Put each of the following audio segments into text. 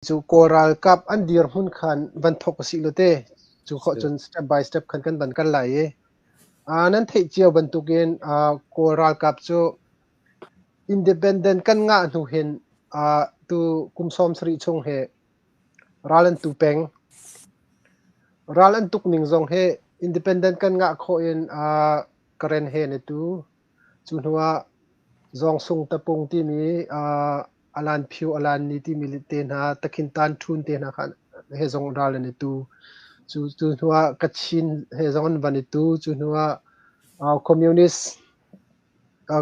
chu coral cup an dir hun khan van thok si lote chu kho chun step by step khan kan ban kan lai e nan thei chiao ban tukin coral cup chu independent kan nga nu hin tu kumsom sri chung he ralan tu peng ralan tuk ning zong he independent kan nga kho in karen he ne tu chu nuwa zong sung tapung ti mi alan phiu alan ni ti mi te na takin tan thun te na khan he zong ralan ne tu chu nuwa kachin he zong van ne tu chu nuwa communist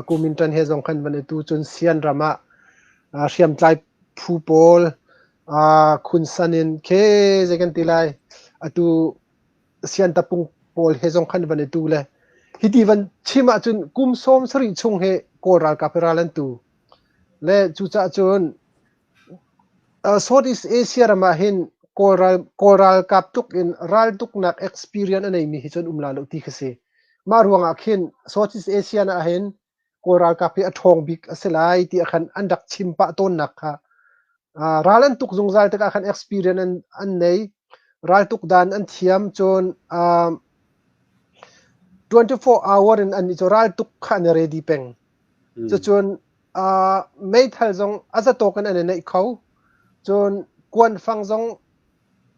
kumintan he zong khan van ne tu chun sian rama siam tlai phu pol khun sanin ke zekan tilai atu sian tapung pol he zong khan van ne tu le hiti van chima chun kum som sri chung he koral kapiralan tu le chu cha chun Southeast Asia rama hin coral kap tuk in ral tuk nak experience anei mi hi chon umla lo ti khase ma ruanga khin Southeast Asia na hin coral kap hi athong bik aselai ti akhan andak chimpa ton nak kha ralan tuk zungzal ta khan experience an nei ral tuk dan an thiam chon 24 hour in an cho ral tuk khan ready peng chu chon mei thal zong aza tokan an nei khau chon kwan phang zong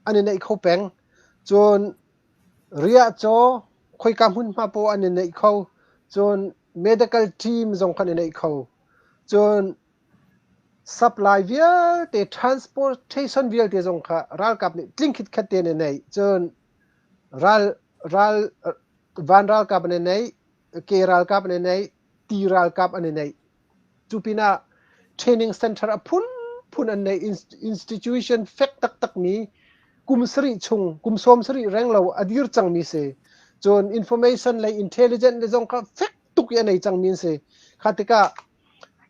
ani nei khau peng chon ria cho khoi kam hun ma po ani nei khau chon medical team zong khan nei khau chon supply vial te transportation vial te zong kha ral kap ni tlingkhit khat te nei chon ral van ral kap nei ke ral kap nei ti ral kap ani nei chupina training center apun phun an nei institution fek tak tak ni kumsri chung kumsom sri renglo adir chang mi se chon information lai intelligent le jong kha fek tuk ya nei chang min se khatika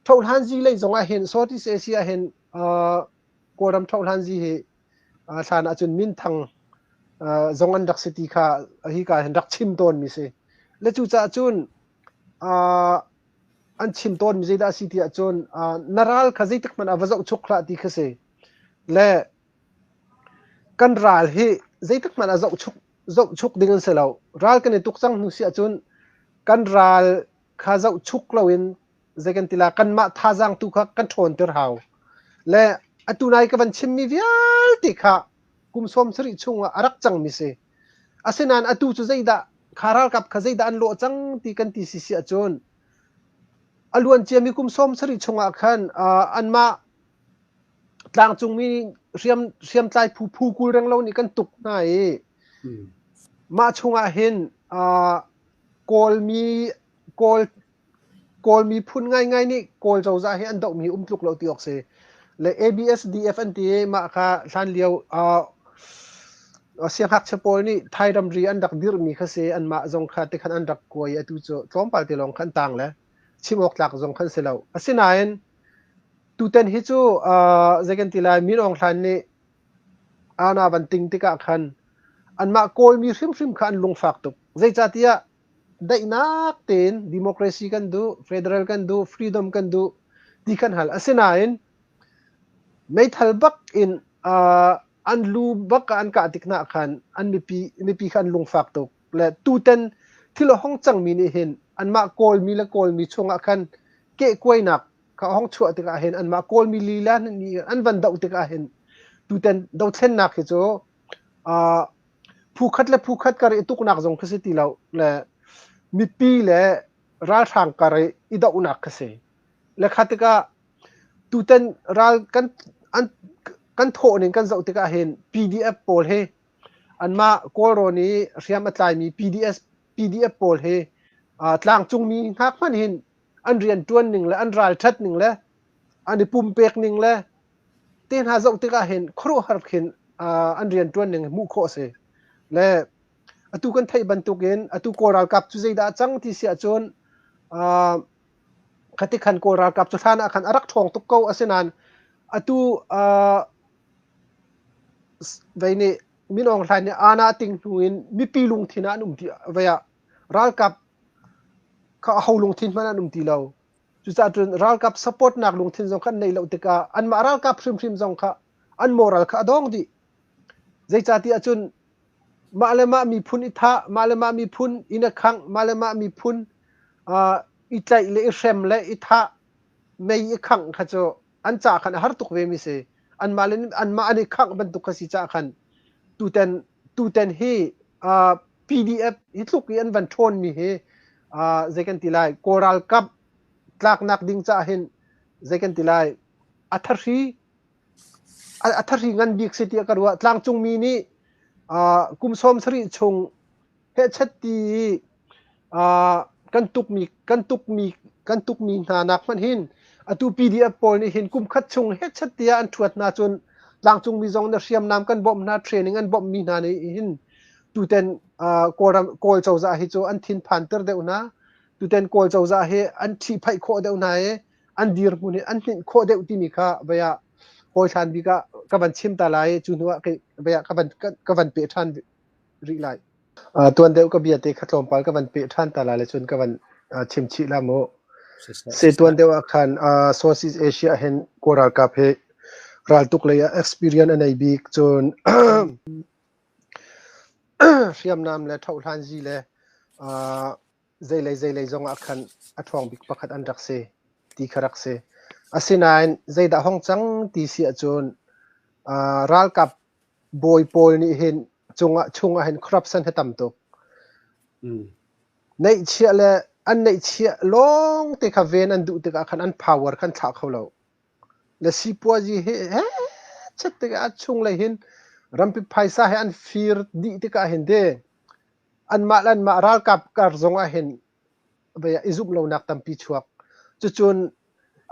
thol hanji lai jong a hen Southeast Asia hen koram thol hanji he than a chun min thang zong an dak city kha hi ka hen dak chim ton mi se le chu cha chun an chim ton mi da city a chun naral khazai tak man awazau chukla ti khase le kan ral hi zaitak man azau chuk dingan selo ral kan tuk chang nu sia chun kan ral kha zau chuk lawin zekan tila kan ma tha jang tu kha kan thon ter haw le atunai ka ban chimmi vial ti kha kum som sri chunga arak chang mi se asinan atu chu zaida kharal kap kha zaida an lo chang ti kan ti si sia chun aluan chiami kum som sri chunga khan anma tlang chung mi riam tlai phu kul reng lo ni kan tuk na e ma chunga hin kol mi phun ngai ni kol zo za he an dau mi tluk lo ti ok se le ABSDF an ti ma kha hlan liao siang hak chapol ni thairam ri an dak dir mi kha se an ma zong kha te khan an dak koi atu cho tlom pal te long khan tang le chimok tlak zong khan se lo asinain tuten hi chu zekan tilai min ong hlan ni ana ban ting tika khan an ma kol mi hrim khan lung fak tuk zai chatia dai nak ten democracy kan du federal kan du freedom kan du ti kan hal asinain mai thal bak in an lu bak an ka tikna khan an mi pi khan lung fak tuk le tuten thilo hong chang mi ni hin an ma kol mi chunga khan ke koinak ka hong chua tika hen an ma kol mi lila ni an van dau tika hen tuten dau thlen nak hi cho phu khat kar ituk nak jong khasi ti lo le mi pi le ral thang kar i dau nak khase le khatika tuten ral kan tho ning kan zau tika hen PDF pol he an ma kol ro ni riam atlai mi PDF pol he tlang chung mi hak man hin an rian tuan ning le an ral that ning le ani pum pek ning le ten ha zau tika hen khro har khin an rian tuan ning mu kho se le atu kan thai ban tukin atu coral kap chu zeida chang ti sia chon khati khan coral kap chu thana khan arak thong tuk ko asinan atu veini minong hlan ni ana ting huin mi pi lung thina num ti vaya ral kap kha haulung thin mana num ti lo chu cha tun ral kap support nak lung thin jong khan nei lo tika an ma ral kap phrim jong kha อันมอรัลข้าดองดิใจจ่าที่อาจุนมาเลมามีพุนอิทามาเลมามีพุนอินักขังมาเลมามีพุนอิตไลเลอิเชมเลอิทาไม่อีขังข้าจะอันจ่าขันฮาร์ตุกเวมิเซอันมาเลอันมาอันอีขังบรรทุกข้าสิจ่าขันตูเต็นฮีPDF ฮิตลุกยันวันทนมีเฮเจกันติไลโครัลกับตลักนักดิ้งจ่าเห็นเจกันติไลอัฐรีงันบิกสิทธิ์กันว่าตลังจุงมีนี่กุมสมสรีชงเฮชัดตีกันตุกมีนานักมันหินอตู PDF ปอลนี่เห็นกุมคัดชงเฮชัดตีอันถวดนาจนตลังจุงมีจงเนเรียมนำกันบ่มนาเทรนนิ่งอันบ่มมีนานี่หินตูเต็นโกลเจ้าจ่าเฮโจอันทินพันเตอร์เดวนะตูเต็นโกลเจ้าจ่าเฮอันที่ไพ่โคเดวนะอันดีร์มุนีอันทินโคเดวที่นี่ค่ะเบียโคชันบิกะกับบันชิมตาไลจุนว่าเบียกับบันเปิดทันริไลตัวเดียวกับเบียเตะขัดลมปากับบันเปิดทันตาไลเลยจุนกับบันชิมชิลาโมเซตัวเดียวกันโซซิสเอเชียเห็นโคราลกับเฮรัลตุกเลยexperience อันไหนบิกจนเรียมน้ำและเท่าทันจีเลยใจเลยจงอาคันอัฐวงบิกปักขัดอันรักเซตีขรักเซอาศินายใจด่าห้องจังตีเสียจนรัลกับบอยปอยนี่เห็นจงชงเห็นครอบสันให้ต่ำตกในเชียเลยอันในเชียลงเตะขเวนอันดูเตะขันอัน power ขันฉากเขาเราและสิปัวจีเฮ้ชัดเตะอัดชงเลยเห็นรัมพิพายซาให้อันฟีร์ดีเตะเห็นเดอันมารัลกับการจงเห็นเบียอิซุบเรานักตั้มพิชวกจน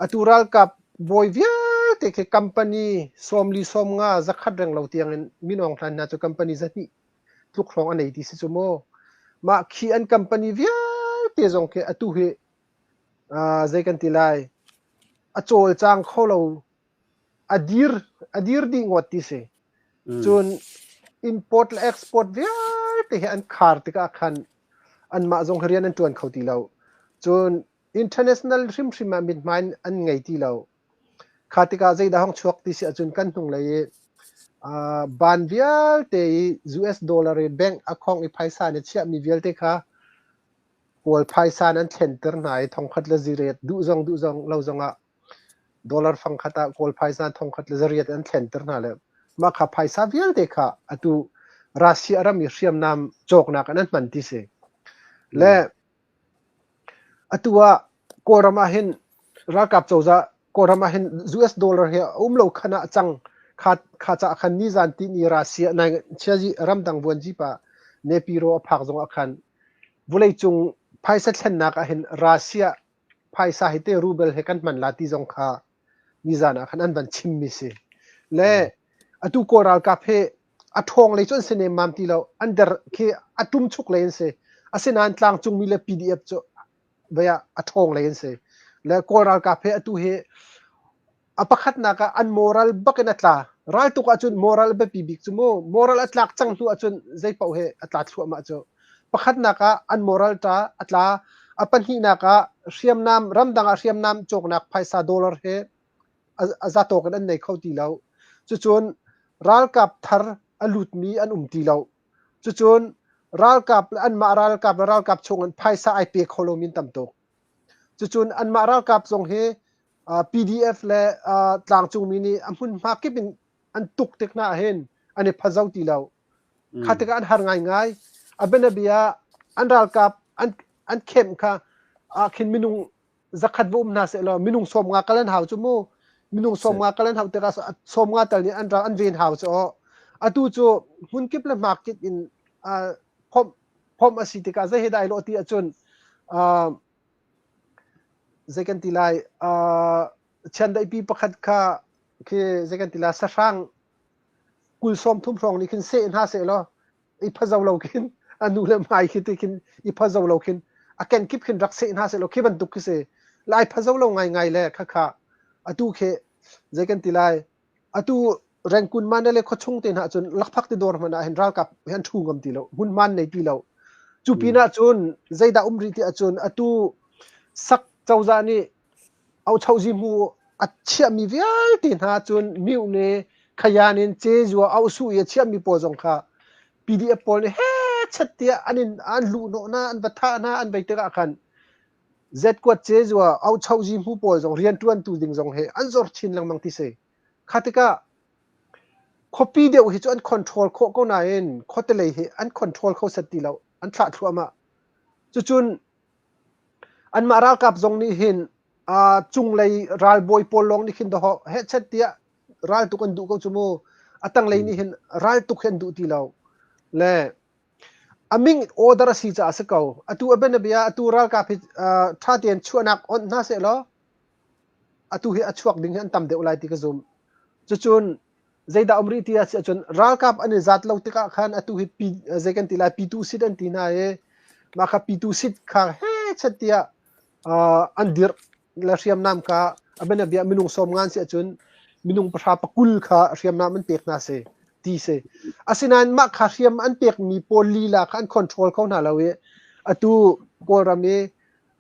อัตุรัลกับบอยวิอาเตะคือคัมพานีสมลีสมงาจักขัดเรื่องเราเตียงมินองทันนะจุคัมพานีจัดนี่ทุกครั้งอันไหนที่สิจโมมาขี้อันคัมพานีวิอาเตะจงคืออัตุเฮใจกันติไลอัจโจลจังเขาเราอดีร์ดีงวดที่เสจน import และ export วิอาเตะอันขาดติกาขันอันมาจงเรียนอันจวนเขาตีเราจนinternational ริมมามิดมันอันไงที่เราขาติกาใจดาห้องชวกที่เสียจนกันตรงเลยบานเวียลเตย US ดอลลาร์แบงก์อคองอีไพซานเชียมีเวียลเตค่ะวอลไพซานอันเซนเตอร์ไหนทองขัดเลซิเรตดูจงเราจงอ่ะดอลลาร์ฟังขัดวอลไพซานทองขัดเลซิเรตอันเซนเตอร์นั่นแหละมาขับไพซาเวียลเตค่ะอตูรัสเซียอารามีเรียมนำโจกนักอันนั้นมันที่เสและอัตัวโกรามาเห็นรักกับโจจะโกรามาเห็น US ดอลลาร์เฮียเราขณะจังขาจะขันนิจันตินีรัสเซียในเชื่อจีรำดังวันจีปะเนปิโรพักจงขันบุเลยจงไพ่เสร็จนักเห็นรัสเซียไพ่สาหิตรูเบลเฮกันมันลาติจงขานิจานะขันอันบันชิมมิสิและอัตุโกราลกับเฮอัทองเลยจนเสนมามตีเราอันเดอร์คืออัตุมชุกเลยนเสอาศัยนั้นตลางจงมีเล PDF จเบียอัทองเลยนเสและโกราลกับเฮอัตุเฮอภักนักอันมอรัลบักนัตลาร้ายตุกอาจุนมอรัลแบบปีบิกจุโมมอรัลอัตลักจังตุอาจุนใจเป่าเฮอัตลักชัวมาจูภักนักอันมอรัลตาอัตลาอปันหินักเรียมนามรำดังเรียมนามจงนักไพศาดอลลาร์เฮอาจะโตกันอันในเขาตีเราจุนรัลกับทาร์อลุดมีอันตีเราจุนรัลกับอันมารัลกับชงอันไพศาไอเปกโคโลมินตัมโตจุนอันมารัลกับจงเฮPDF และต่างจุงมินีอันพุ่นมาเก็บเป็นอันตุกเทคนาเห็นอันนี้พะเจ้าตีเราข้าติกาอันหาง่ายอันเป็นเบียอันรัลกับอันเข้มค่ะขินมินุงจักขัดบุมนาเสลมินุงสมงากัลันหาวจุโมมินุงสมงากัลันหาวเตกาสมงาตอนนี้อันเวียนหาวจ้ออตูจูหุ่นเก็บและมาเก็ตอินพอมอสิติกาจะเห็นได้โลตีจนใจกันทีไรฉันได้ปีประคัดค่ะคือใจกันทีไรสักครั้งกุลสมทุ่มฟองนี่ขึ้นเสียนหาเสียแล้วอีพะเจ้าเราขึ้นอันนู้นเลยไม่คิดที่ขึ้นอีพะเจ้าเราขึ้นอาการคิดขึ้นรักเสียนหาเสียแล้วคิดบรรทุกขึ้นเสียแล้วไอ้พะเจ้าเราไงเลยค่ะอตูเคใจกันทีไรอตูแรงกุลมันเลยเขาชงเต็นหาจนลักพักติดดอร์มันเห็นรักกับเห็นทุ่งกันทีแล้วหุ่นมันในทีแล้วจูปีน่าจนใจดาริที่จนอตูสักเจ้าจานี่เอาเช่าจิมูอัดเชื่อมีเวียลตินหาจนมิวเน ขยานินเจจัวเอาสู้ยเชียมีปอจงค่ะ PDF ปอลนี่เฮ้ชัดเตียอันลูโนนะอันบัตานะอันไปเตะกัน Z กวดเจจัวเอาเช่าจิมผู้ปอจงเรียนตวนตูดิงจงเฮอันจอร์ชินลังมังติเซขัดกะ copy เดียวฮิจอัน control โคก็นายนโคตรเลยอัน control เขาสติแล้วอันทลาดทัวมาจุนอันมารากับจงนี่เห็นจุงเลยรัลบอยปอลงนี่ขินดอกเฮ็ดชัดเตียรัลตุกันดูก็จุโมตั้งเลยนี่เห็นรัลตุกเห็นดูทีแล้วเล่อามิงออเดอร์สิจ้าสกาวตัวเอ็นเบียตัวรัลกับท่าเตียนชวนักอนน่าเสียแล้วตัวเฮชวกดิ่งอันตั้มเดวไลติกซุมจุนใจดาอมริตีอาจุนรัลกับอันนี้จัดเราติกาขันตัวเฮปีใจกันทีละปีตูสิดันทีน่าเอมาขับปีตูสิดข้าเฮ็ดชัดเตียอันเดียร์ลาเรียมน้ำค่ะอันนี้มินุงสมงานเสียจนมินุงประชาปกุลค่ะเรียมน้ำมันเปียกน่าเสียทีเสียอาศัยนั้นมักค่ะเรียมอันเปียกมีโพลีล่ะค่ะอันคอนโทรลเขาหน้าเราเว้อตัวโกรามี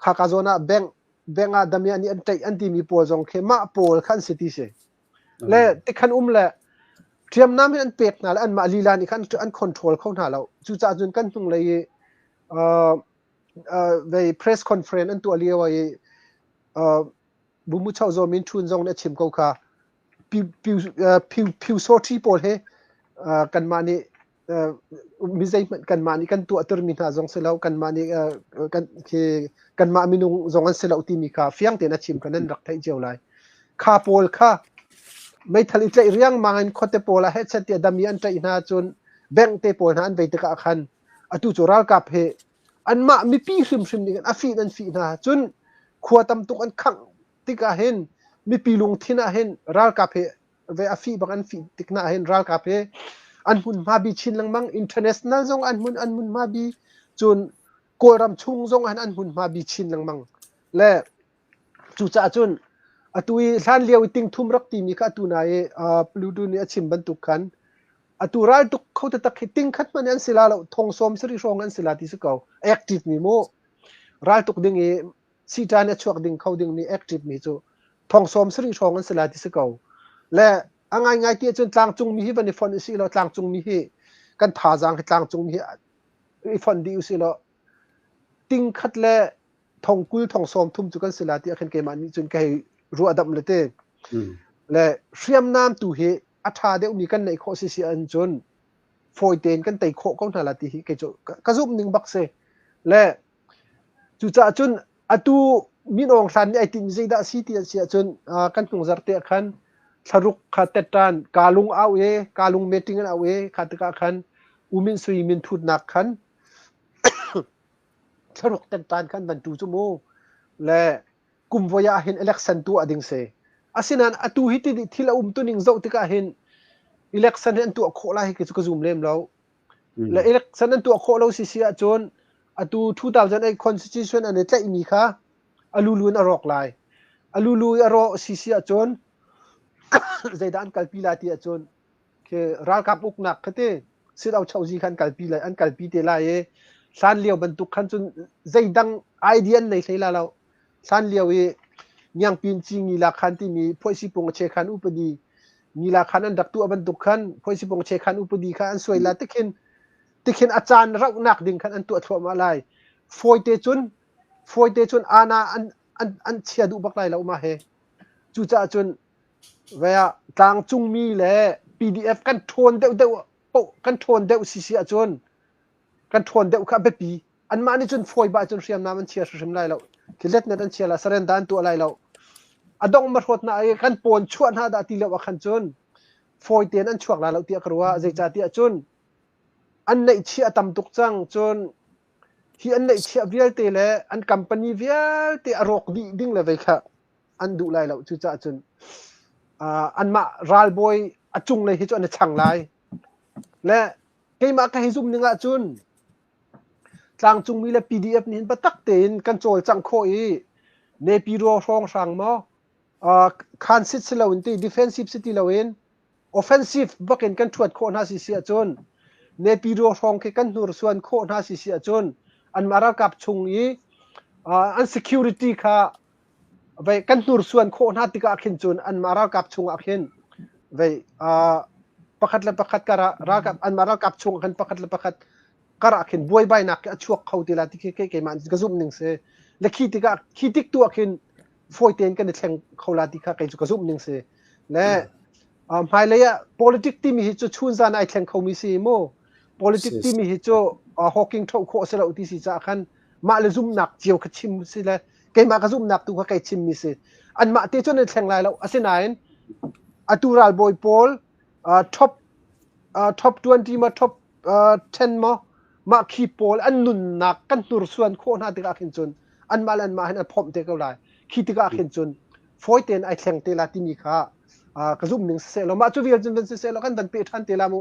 ค่ะกาโซน่าแบงดามีอันนี้อันที่มีโพจงเข้มาโพลขันสิทีเสียและที่ขันแหละเรียมน้ำอันเปียกน่ะและอันมาลีลานี่ขันอันคอนโทรลเขาหน้าเราจู่จ้าจนกันตรงเลยใน press conference อันตัวเรียกว่าบุมุชาวโซมินทุนจงเนี่ยชิมเขาค่ะผิวโซทีโพลเฮกันมานี่มิใจกันมานี่กันตัวตัวมินหาจงเสลากันมานี่กันมามินุงจงอันเสลาที่มีค่ะเฟียงเตนะชิมกันนั่นรักไทยเจ้าไรข้าโพลค่ะไม่ทันใจเรื่องมังคตเตโพลเฮชัดเตียดามีอันใจน่าจนแบ่งเตโพลนั้นไปตะกะขันตุจุรัลกับเฮอันมามีปีซึมนี่กันฟีนั่นฟีน่าจนขวดตำตุกอันขังติกาเห็นมีปีลุงที่น่าเห็นรัลกับเฮเวอฟีบางอันฟีติกน่าเห็นรัลกับเฮอันมุนมาบีชินลังมังอินเตอร์เนชั่นแนลจงอันมุนมาบีจนโกรำชุงจงอันมุนมาบีชินลังมังและจู่จ้าจนตุยสันเลียวติงทุ่มรักตีมีค่ะตุนายปลูดูนี่ชิมบรรทุกกันตัวรัลตุกเขาจะตักติงขัดมันอันสิลาเราทงสมสริรองอันสิลาที่สกาวแอคทีฟมีโมรัลตุกดิ่งสีจานเนี่ยชวกดิ่งเขาดิ่งนี่แอคทีฟมีจูทองสมสริรองอันสิลาที่สกาวและง่ายที่จนต่างจุงมีวันนี้ฟอนสิเราต่างจุงมีกันท่าจางต่างจุงมีฟอนดีอุสิเราติงขัดและทองกุลทองสมทุ่มจุกันสิลาที่อันเกมันนี่จนแค่รัวดับเลยเต้และเรียมน้ำตัวเฮอัฐาเดียวมีกันในโคสิสิอันจนฟอยเตนกันไต่โคก็น่าละที่เกจกระซุบหนึ่งบักเซและจู่จ้าจนอตูมีน้องสันไอติมใจด่าสิที่เสียจนกันตรงจัดเตะขันสรุปขัดเตตันกาลุงเอากาลุงเมติงกันเอาขัดตะขันอุมินสุยมินทุนนักขันสรุปเตตันขันบรรทุกจมูกและกุมวายาเห็นเอเล็กซันตัวดิ่งเซอาศัยนั้นอตูฮิติที่เราตัวนิ่งเจ้าที่ก็เห็นเอเล็กซันเห็นตัวโคลาให้กิจกรรมเล่มเราและเอเล็กซันเห็นตัวโคเราสิเสียจนอตู2008 constitution อันนี้จะมีค่ะอลูลูนอรอกไลอลูลูอรอกสิเสียจนใจด้านกัลปีลาที่จนคือรัลกับอุกนักเขาเต้สิเอาชาวจีขันกัลปีลาอันกัลปีเตลายสันเลี้ยวบรรทุกขันจนใจดังไอเดียนในใช่ละเราสันเลี้ยวยังปีนจริงนี่ละขันที่มีพอยสิปงเชขันอุปดีนี่ละขันอันดักตัวบรรทุกขันพอยสิปงเชขันอุปดีขันอันสวยละติขินอาจารย์รักนักดิ่งขันอันตัวถ่วมาลายฟอยเตจนอาณาอันเชียดูบักไลเรามาเฮจู่จ้าจนเวลาต่างจุงมีแหละ PDF กันโทนเดวโปกันโทนเดวสิเสียจนกันโทนเดวข้าเบปีอันมานี่จนฟอยบาจนเรียมน้ำมันเชียร์ชิมไลเราคือเล็ดเนี่ยอันเชียร์ละสเรนดานตัวอะไรเราอดองมาทดนะไอ้กันปนชวนหาดาติเลวขันจนฟอยเตียนอันช่วงละเราเตียกรัวใจจ่าเตียจนอันในเชียตำตุกจังจนที่อันในเชียเวียลเตเลยอันคัมปานีเวียลเตอรอกดีดิ้งเลยค่ะอันดูไลเราจู่จ้าจนอันมารัลบอยอจุงเลยที่จนอันช่างไลและเกมาแค่ให้ซุ่มหนึ่งอ่ะจุนต่างจุงมีและ PDF นี่ปะตักเต็นกันโจลจังโคอีเนปีโรช่องสั่งมาคันซิตเราอินตี defensive สิตีเราเอง offensive บักเห็นกันถวดโคน่าสิเสียจนเนปีโรช่องแค่กันหนูส่วนโคน่าสิเสียจนอันมารากับชุงอีอัน security ค่ะไปกันหนูส่วนโคน่าติกาขึ้นจนอันมารากับชุงอักเห็น เว้ยประคัดละประคัดกระรากับอันมารากับช่วงกันประคัดละประคัดกระขินบวยใบนักช่วงเขาตีละที่เกี่ยมันกระซุ่มหนึ่งเสและขีติกตัวขินฟอยเตนกันในแทงเขาละที่เขาเกี่ยกระซุ่มหนึ่งเสและหมายเลยอะ politics ที่มีจุดชุนซานไอแทงเขามีสิโม politics ที่มีจุดฮอกกิ้งทอกโคสละอุติสิจ้าคันมาเลซุ่มหนักเจียวขชิมสิละเกี่ยมากระซุ่มหนักตัวเขาเกี่ยชิมมีสิอันมาเตจนในแทงไรแล้วอาศัยนั้นอัตุรัลบอยพอลtop 20 มา top 10 มาคีโพลอันนุนนักกันตุรส่วนโคนาติกาขินจุนอันมาลันมาหันพร้อมเตกเอาไลคีติกาขินจุนฟอยเตนไอแทงเตลาติมีค่ะกระซุ่มหนึ่งเสร็จแล้วมาจูวิลจุนเป็นเสร็จแล้วกันดันเปิดทันเตลามุ